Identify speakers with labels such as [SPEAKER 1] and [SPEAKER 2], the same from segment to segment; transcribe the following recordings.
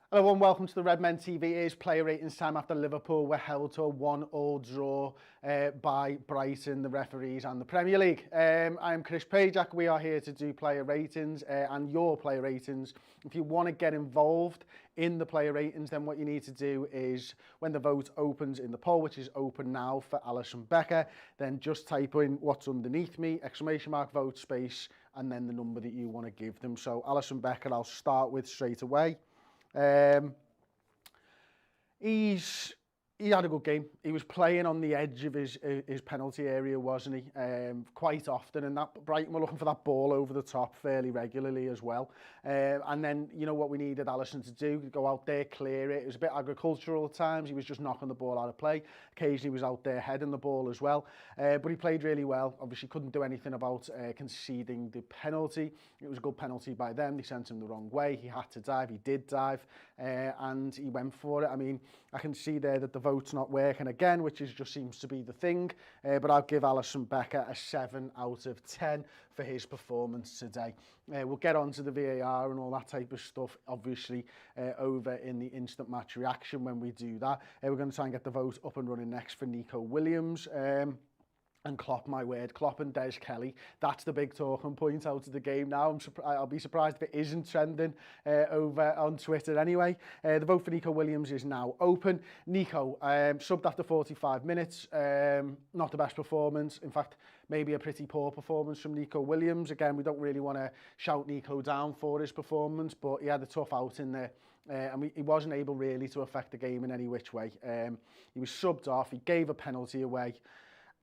[SPEAKER 1] Hello and welcome to the Red Men TV. It is player ratings time after Liverpool were held to a 1-1 draw by Brighton, the referees and the Premier League. I am Chris Pajak. We are here to do player ratings and your player ratings. If you want to get involved in the player ratings, then what you need to do is when the vote opens in the poll, which is open now for Allison Becker, then just type in what's underneath me, exclamation mark, vote, space, and then the number that you want to give them. So Allison Becker, I'll start with straight away. He had a good game. He was playing on the edge of his penalty area, wasn't he? Quite often, and that Brighton were looking for that ball over the top fairly regularly as well. And then, you know what we needed Allison to do? Go out there, clear it. It was a bit agricultural at times. He was just knocking the ball out of play. Occasionally, he was out there heading the ball as well. But he played really well. Obviously, couldn't do anything about conceding the penalty. It was a good penalty by them. They sent him the wrong way. He had to dive. He did dive, and he went for it. I mean, I can see there that the vote's not working again, which just seems to be the thing. But I'll give Allison Becker a 7 out of 10 for his performance today. We'll get on to the VAR and all that type of stuff, obviously, over in the instant match reaction when we do that. We're going to try and get the vote up and running next for Nico Williams. And Klopp, my word, Klopp and Des Kelly, that's the big talking point out of the game now. I'll be surprised if it isn't trending over on Twitter anyway. The vote for Nico Williams is now open. Nico, subbed after 45 minutes, not the best performance. In fact, maybe a pretty poor performance from Nico Williams. Again, we don't really want to shout Nico down for his performance, but he had a tough outing there. And he wasn't able really to affect the game in any which way. He was subbed off, he gave a penalty away,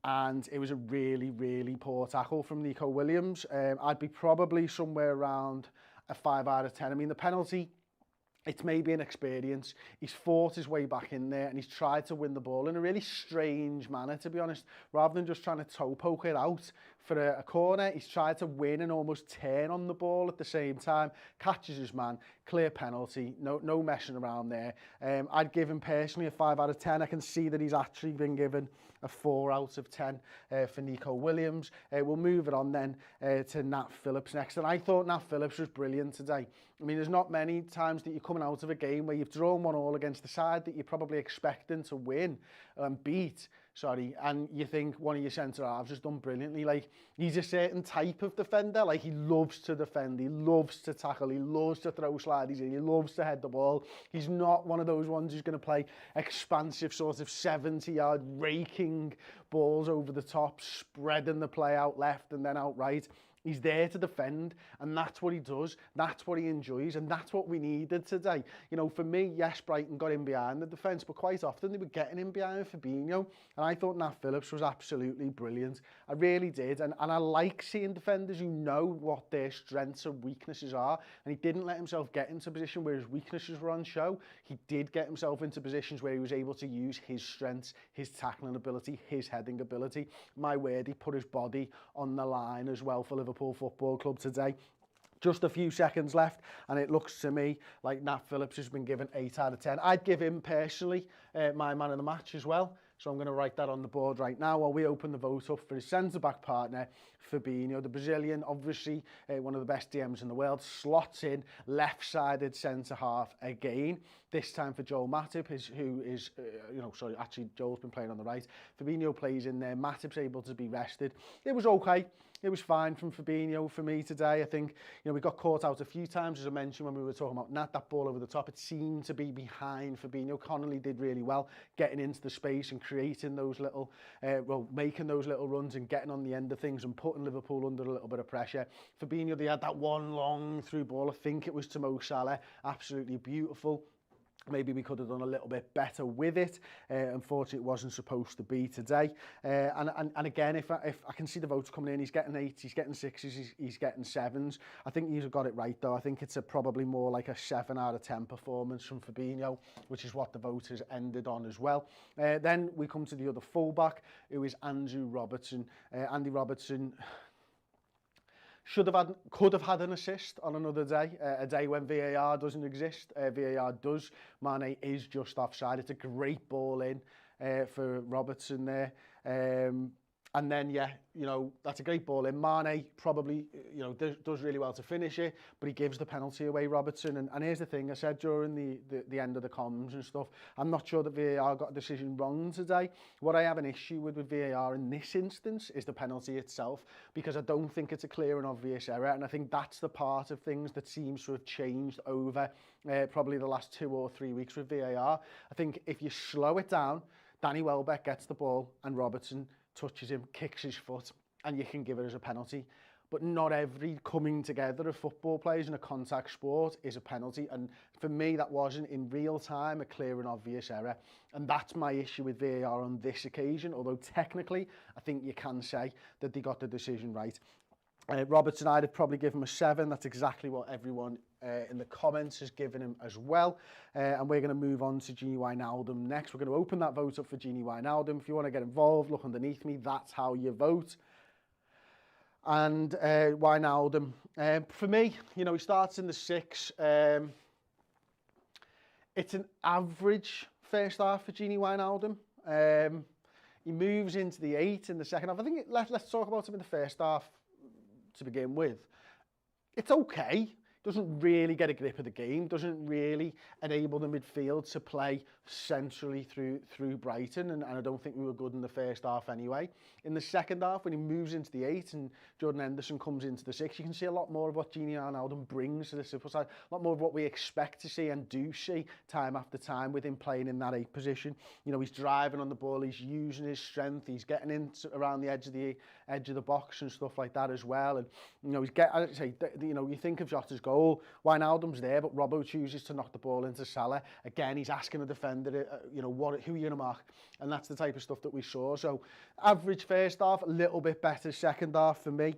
[SPEAKER 1] and it was a really, really poor tackle from Nico Williams. I'd be probably somewhere around a 5 out of 10. I mean, the penalty, it's maybe an experience. He's fought his way back in there and he's tried to win the ball in a really strange manner, to be honest. Rather than just trying to toe poke it out for a corner, he's tried to win and almost turn on the ball at the same time. Catches his man, clear penalty, no messing around there. I'd give him personally a 5 out of 10. I can see that he's actually been given a 4 out of 10 for Nico Williams. We'll move it on then to Nat Phillips next. And I thought Nat Phillips was brilliant today. I mean, there's not many times that you're coming out of a game where you've drawn 1-1 against the side that you're probably expecting to win and beat, and you think one of your centre-halves has done brilliantly. Like, he's a certain type of defender. Like, he loves to defend, he loves to tackle, he loves to throw slideys in, he loves to head the ball. He's not one of those ones who's going to play expansive sort of 70-yard raking balls over the top, spreading the play out left and then out right. He's there to defend, and that's what he does. That's what he enjoys, and that's what we needed today. You know, for me, yes, Brighton got in behind the defence, but quite often they were getting in behind Fabinho, and I thought Nat Phillips was absolutely brilliant. I really did, and I like seeing defenders who know what their strengths and weaknesses are, and he didn't let himself get into a position where his weaknesses were on show. He did get himself into positions where he was able to use his strengths, his tackling ability, his heading ability. My word, he put his body on the line as well for Liverpool Football Club today. Just a few seconds left, and it looks to me like Nat Phillips has been given 8 out of 10. I'd give him personally my man of the match as well. So I'm going to write that on the board right now while we open the vote up for his centre-back partner, Fabinho. The Brazilian, obviously one of the best DMs in the world, slots in left-sided centre-half again. This time for Joel Matip, who is, actually Joel's been playing on the right. Fabinho plays in there. Matip's able to be rested. It was okay. It was fine from Fabinho for me today. I think, we got caught out a few times, as I mentioned when we were talking about Nat, that ball over the top. It seemed to be behind Fabinho. Connolly did really well, getting into the space and creating those little, making those little runs and getting on the end of things and putting Liverpool under a little bit of pressure. Fabinho, they had that one long through ball. I think it was to Mo Salah. Absolutely beautiful. Maybe we could have done a little bit better with it. Unfortunately, it wasn't supposed to be today. And again, if I can see the votes coming in, he's getting 8s, he's getting 6s, he's getting 7s. I think he's got it right, though. I think it's probably more like a 7 out of 10 performance from Fabinho, which is what the vote has ended on as well. Then we come to the other fullback, who is Andrew Robertson. Andy Robertson could have had an assist on another day, a day when VAR doesn't exist. VAR does. Mane is just offside. It's a great ball in for Robertson there. And then, yeah, you know, that's a great ball in. Mane probably, you know, does really well to finish it, but he gives the penalty away, Robertson. And here's the thing, I said during the end of the comms and stuff, I'm not sure that VAR got a decision wrong today. What I have an issue with VAR in this instance is the penalty itself, because I don't think it's a clear and obvious error. And I think that's the part of things that seems to have changed over probably the last 2 or 3 weeks with VAR. I think if you slow it down, Danny Welbeck gets the ball and Robertson touches him, kicks his foot, and you can give it as a penalty. But not every coming together of football players in a contact sport is a penalty. And for me, that wasn't in real time a clear and obvious error. And that's my issue with VAR on this occasion. Although technically, I think you can say that they got the decision right. Robertson, I'd have probably given him a 7. That's exactly what everyone in the comments has given him as well. And we're going to move on to Gini Wijnaldum next. We're going to open that vote up for Gini Wijnaldum. If you want to get involved, look underneath me. That's how you vote. And Wijnaldum, for me, you know, he starts in the 6. It's an average first half for Gini Wijnaldum. He moves into the 8 in the second half. I think let's talk about him in the first half to begin with. It's okay. Doesn't really get a grip of the game, doesn't really enable the midfield to play centrally through Brighton, and I don't think we were good in the first half anyway. In the second half, when he moves into the 8 and Jordan Henderson comes into the 6, you can see a lot more of what Gini Wijnaldum brings to the Liverpool side, a lot more of what we expect to see and do see time after time with him playing in that 8 position. You know, he's driving on the ball, he's using his strength, he's getting in around the edge of the box and stuff like that as well. And you know, you think of Jota's goal, Wijnaldum's there, but Robbo chooses to knock the ball into Salah. Again, he's asking the defender, you know, who are you going to mark? And that's the type of stuff that we saw. So average first half, a little bit better second half for me.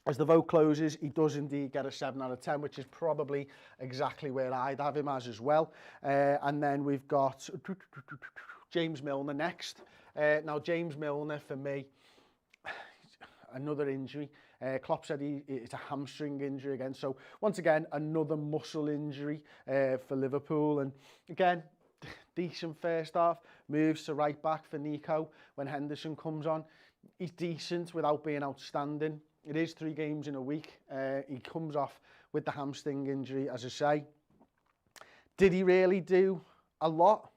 [SPEAKER 1] As the vote closes, he does indeed get a 7 out of 10, which is probably exactly where I'd have him as well. And then we've got James Milner next. Now, James Milner, for me, another injury. Klopp said it's a hamstring injury again. So once again, another muscle injury for Liverpool. And again, decent first half. Moves to right back for Nico when Henderson comes on. He's decent without being outstanding. It is 3 games in a week. He comes off with the hamstring injury, as I say. Did he really do a lot?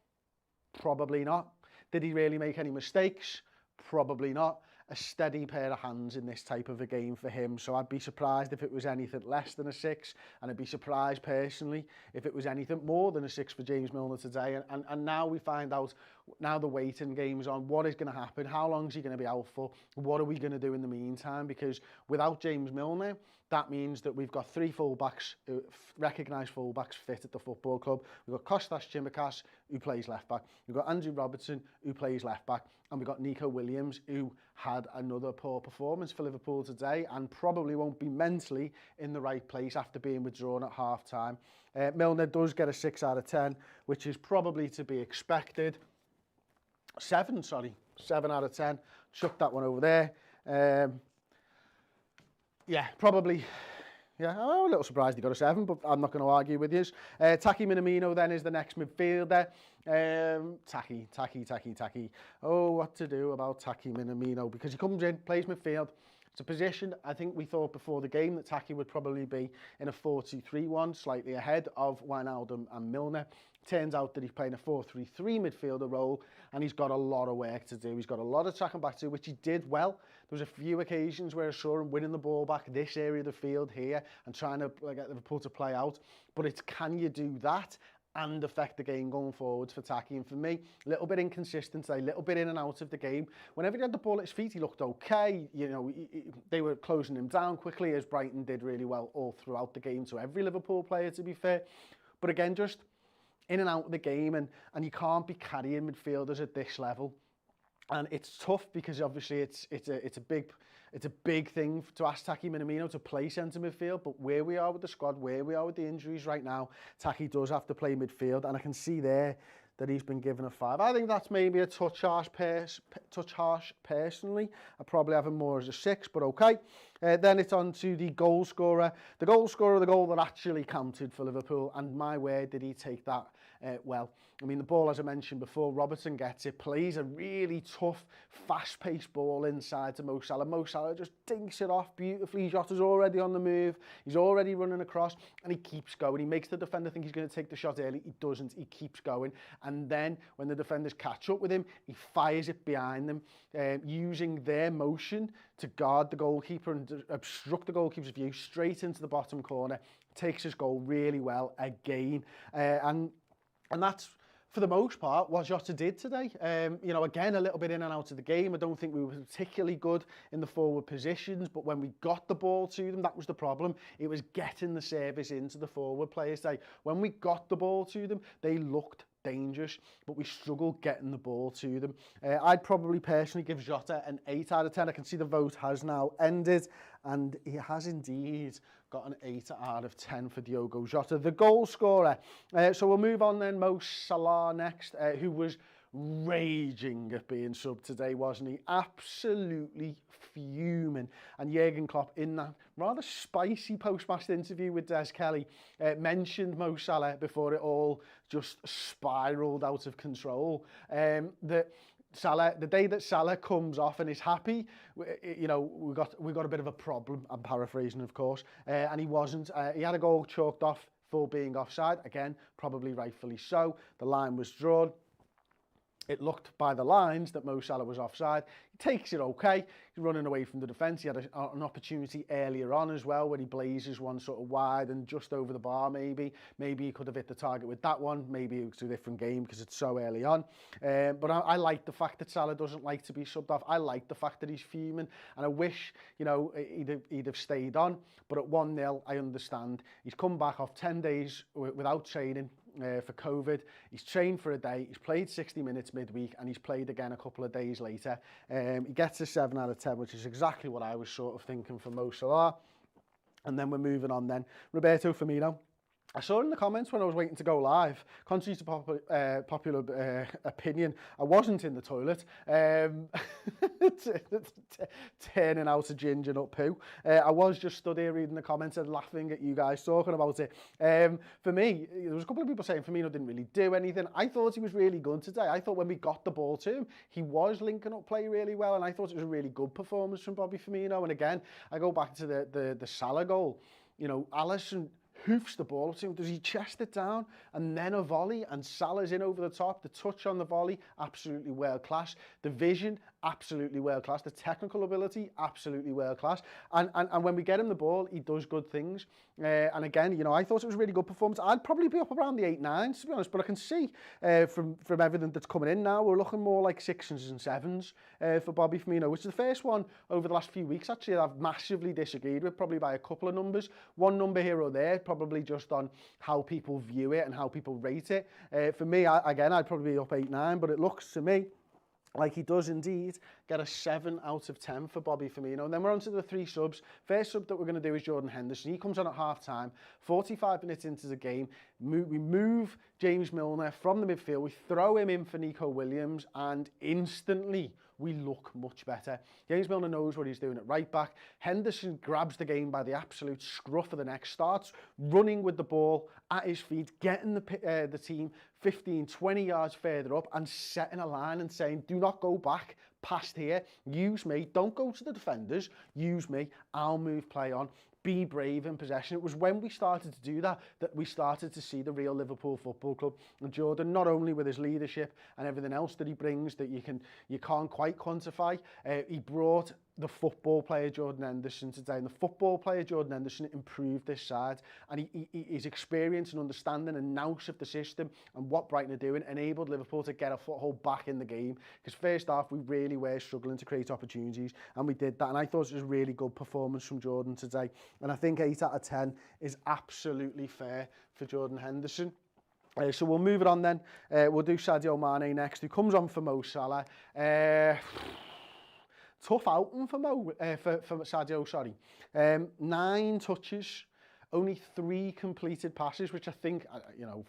[SPEAKER 1] Probably not. Did he really make any mistakes? Probably not. A steady pair of hands in this type of a game for him. So I'd be surprised if it was anything less than a 6, and I'd be surprised personally if it was anything more than a 6 for James Milner today. And now we find out, now the waiting game's on, what is going to happen, how long is he going to be out for, what are we going to do in the meantime? Because without James Milner, that means that we've got 3 fullbacks, recognised fullbacks fit at the football club. We've got Kostas Tsimikas, who plays left back. We've got Andrew Robertson, who plays left back. And we've got Nico Williams, who had another poor performance for Liverpool today and probably won't be mentally in the right place after being withdrawn at half-time. Milner does get a 6 out of 10, which is probably to be expected. 7 out of 10. Chuck that one over there. Yeah, probably. Yeah, I'm a little surprised he got a 7, but I'm not going to argue with you. Takumi Minamino then is the next midfielder. Taki. Oh, what to do about Takumi Minamino? Because he comes in, plays midfield. It's a position, I think we thought before the game that Taki would probably be in a 4-2-3-1, slightly ahead of Wijnaldum and Milner. Turns out that he's playing a 4-3-3 midfielder role, and he's got a lot of work to do. He's got a lot of tracking back to, which he did well. There was a few occasions where I saw him winning the ball back this area of the field here and trying to get Liverpool to play out. But it's, can you do that and affect the game going forwards for Taki? And for me, a little bit inconsistent today, a little bit in and out of the game. Whenever he had the ball at his feet, he looked okay. You know, they were closing him down quickly, as Brighton did really well all throughout the game to every Liverpool player, to be fair. But again, just in and out of the game, and you can't be carrying midfielders at this level. And it's tough because obviously it's a big thing to ask Taki Minamino to play centre midfield, but where we are with the squad, where we are with the injuries right now, Taki does have to play midfield, and I can see there that he's been given a 5. I think that's maybe a touch harsh personally. I probably have him more as a 6, but okay. Then it's on to the goal scorer. The goal scorer, the goal that actually counted for Liverpool, and my word, did he take that well. I mean, the ball, as I mentioned before, Robertson gets it, plays a really tough, fast-paced ball inside to Mo Salah. Mo Salah just dinks it off beautifully. Jota's already on the move. He's already running across, and he keeps going. He makes the defender think he's going to take the shot early. He doesn't. He keeps going. And then, when the defenders catch up with him, he fires it behind them, using their motion to guard the goalkeeper and obstruct the goalkeeper's view straight into the bottom corner. Takes his goal really well again. And that's, for the most part, what Jota did today. You know, again, a little bit in and out of the game. I don't think we were particularly good in the forward positions, but when we got the ball to them, that was the problem. It was getting the service into the forward players. When we got the ball to them, they looked dangerous, but we struggled getting the ball to them. I'd probably personally give Jota an 8 out of 10. I can see the vote has now ended, and he has indeed got an 8 out of 10 for Diogo Jota, the goal scorer. So we'll move on then. Mo Salah next, who was raging at being subbed today, wasn't he? Absolutely fuming. And Jurgen Klopp, in that rather spicy post-match interview with Des Kelly, mentioned Mo Salah before it all just spiralled out of control. That Salah, the day that Salah comes off and is happy, you know, we got a bit of a problem. I'm paraphrasing, of course, and he wasn't. He had a goal chalked off for being offside. Again, probably rightfully so. The line was drawn. It looked by the lines that Mo Salah was offside. He takes it okay. He's running away from the defence. He had an opportunity earlier on as well, where he blazes one sort of wide and just over the bar maybe. Maybe he could have hit the target with that one. Maybe it was a different game because it's so early on. But I like the fact that Salah doesn't like to be subbed off. I like the fact that he's fuming. And I wish, you know, he'd have stayed on. But at 1-0, I understand. He's come back off 10 days without training. For COVID. He's trained for a day, he's played 60 minutes midweek, and he's played again a couple of days later. He gets a 7 out of 10, which is exactly what I was sort of thinking for Mo Salah. And then we're moving on then. Roberto, Firmino. I saw in the comments when I was waiting to go live, contrary to popular opinion, I wasn't in the toilet, turning out a ginger nut poo. I was just stood here reading the comments and laughing at you guys talking about it. For me, there was a couple of people saying Firmino didn't really do anything. I thought he was really good today. I thought when we got the ball to him, he was linking up play really well, and I thought it was a really good performance from Bobby Firmino. And again, I go back to the Salah goal. You know, Allison hoofs the ball to him. Does he chest it down and then a volley, and Salah's in over the top? The touch on the volley, absolutely world class. The vision, absolutely world class. The technical ability, absolutely world class. And when we get him the ball, he does good things. And again, you know, I thought it was a really good performance. I'd probably be up around the 8-9s, to be honest, but I can see from everything that's coming in now, we're looking more like 6s and 7s for Bobby Firmino, which is the first one over the last few weeks, actually, I've massively disagreed with, probably by a couple of numbers. One number here or there, probably just on how people view it and how people rate it. For me, again, I'd probably be up 8-9, but it looks to me like he does indeed get a 7 out of 10 for Bobby Firmino. And then we're on to the 3 subs. First sub that we're going to do is Jordan Henderson. He comes on at half-time, 45 minutes into the game. We move James Milner from the midfield. We throw him in for Nico Williams, and instantly we look much better. James Milner knows what he's doing at right back. Henderson grabs the game by the absolute scruff of the neck, starts running with the ball at his feet, getting the team 15, 20 yards further up and setting a line and saying, do not go back past here. Use me. Don't go to the defenders. Use me. I'll move play on. Be brave in possession. It was when we started to do that we started to see the real Liverpool Football Club. And Jordan, not only with his leadership and everything else that he brings that you can't quite quantify, he brought the football player Jordan Henderson today, and the football player Jordan Henderson improved this side, and his experience and understanding and nous of the system and what Brighton are doing enabled Liverpool to get a foothold back in the game, because first half we really were struggling to create opportunities, and we did that, and I thought it was a really good performance from Jordan today, and I think 8 out of 10 is absolutely fair for Jordan Henderson. So we'll move it on then. We'll do Sadio Mane next, who comes on for Mo Salah. Tough outing for Sadio, sorry. 9 touches, only 3 completed passes, which I think, you know,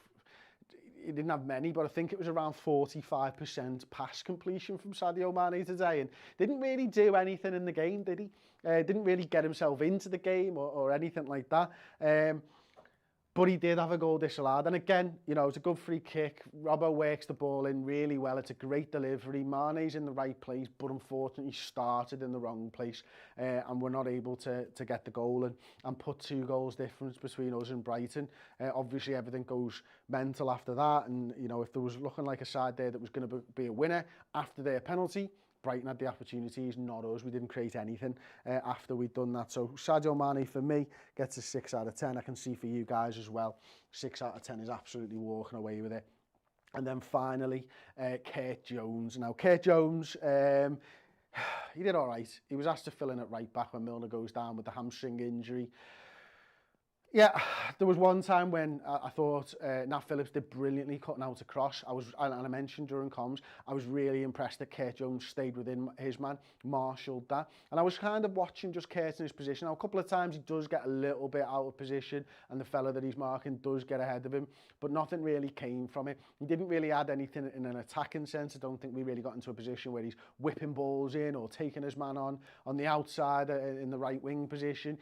[SPEAKER 1] he didn't have many, but I think it was around 45% pass completion from Sadio Mane today, and didn't really do anything in the game, did he? Didn't really get himself into the game or anything like that. But he did have a goal disallowed. And again, you know, it's a good free kick. Robbo works the ball in really well. It's a great delivery. Mane's in the right place, but unfortunately started in the wrong place. And we're not able to get the goal and put 2 goals difference between us and Brighton. Obviously, everything goes mental after that. And, you know, if there was looking like a side there that was going to be a winner after their penalty, Brighton had the opportunities, not us. We didn't create anything after we'd done that. So Sadio Mane, for me, gets a 6 out of 10. I can see for you guys as well, 6 out of 10 is absolutely walking away with it. And then finally, Kurt Jones. Now, Kurt Jones, he did all right. He was asked to fill in at right back when Milner goes down with the hamstring injury. Yeah, there was one time when I thought Nat Phillips did brilliantly cutting out a cross. And I mentioned during comms, I was really impressed that Kurt Jones stayed within his man, marshalled that. And I was kind of watching just Kurt in his position. Now, a couple of times he does get a little bit out of position and the fella that he's marking does get ahead of him, but nothing really came from it. He didn't really add anything in an attacking sense. I don't think we really got into a position where he's whipping balls in or taking his man on the outside in the right wing position.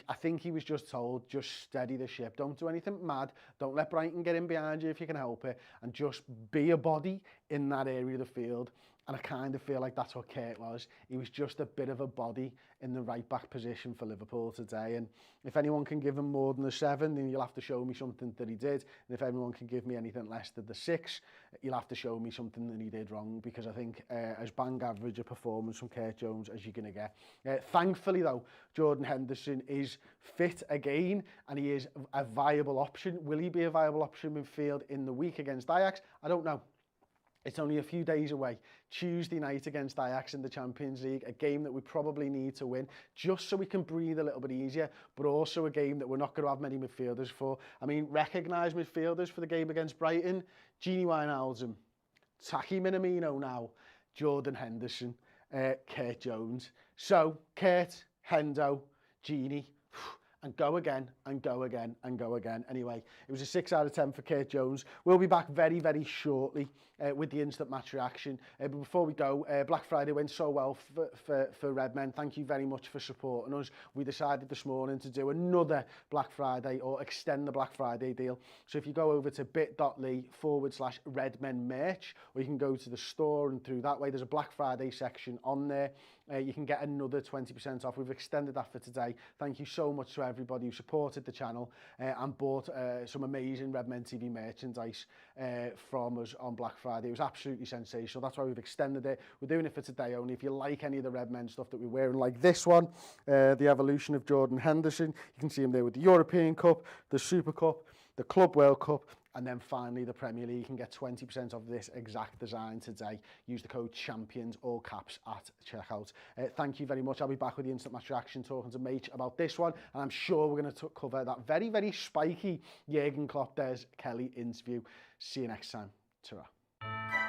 [SPEAKER 1] I think he was just told, just steady the ship, don't do anything mad, don't let Brighton get in behind you if you can help it, and just be a body in that area of the field. And I kind of feel like that's what Kurt was. He was just a bit of a body in the right back position for Liverpool today. And if anyone can give him more than a 7, then you'll have to show me something that he did. And if anyone can give me anything less than the 6, you'll have to show me something that he did wrong, because I think as bang average a performance from Kurt Jones as you're going to get. Thankfully, though, Jordan Henderson is fit again, and he is a viable option. Will he be a viable option in midfield in the week against Ajax? I don't know. It's only a few days away. Tuesday night against Ajax in the Champions League, a game that we probably need to win, just so we can breathe a little bit easier, but also a game that we're not going to have many midfielders for. I mean, recognised midfielders for the game against Brighton: Gini Wijnaldum, Takumi minamino now, Jordan Henderson, Kurt Jones. So, Kurt, Hendo, Gini, and go again, and go again, and go again. Anyway, it was a 6 out of 10 for Kurt Jones. We'll be back very, very shortly with the instant match reaction. But before we go, Black Friday went so well for Redmen. Thank you very much for supporting us. We decided this morning to do another Black Friday, or extend the Black Friday deal. So if you go over to bit.ly/Redmen merch, or you can go to the store, and through that way, there's a Black Friday section on there. You can get another 20% off. We've extended that for today. Thank you so much to everybody who supported the channel and bought some amazing Redmen TV merchandise from us on Black Friday. It was absolutely sensational. That's why we've extended it. We're doing it for today only. If you like any of the Redmen stuff that we're wearing, like this one, the evolution of Jordan Henderson, you can see him there with the European Cup, the Super Cup, the Club World Cup, and then finally the Premier League. You can get 20% off this exact design today. Use the code CHAMPIONS, all caps, at checkout. Thank you very much. I'll be back with the instant match reaction, talking to Mate about this one, and I'm sure we're going to cover that very, very spiky Jurgen Klopp, Des Kelly interview. See you next time. Ta-ra.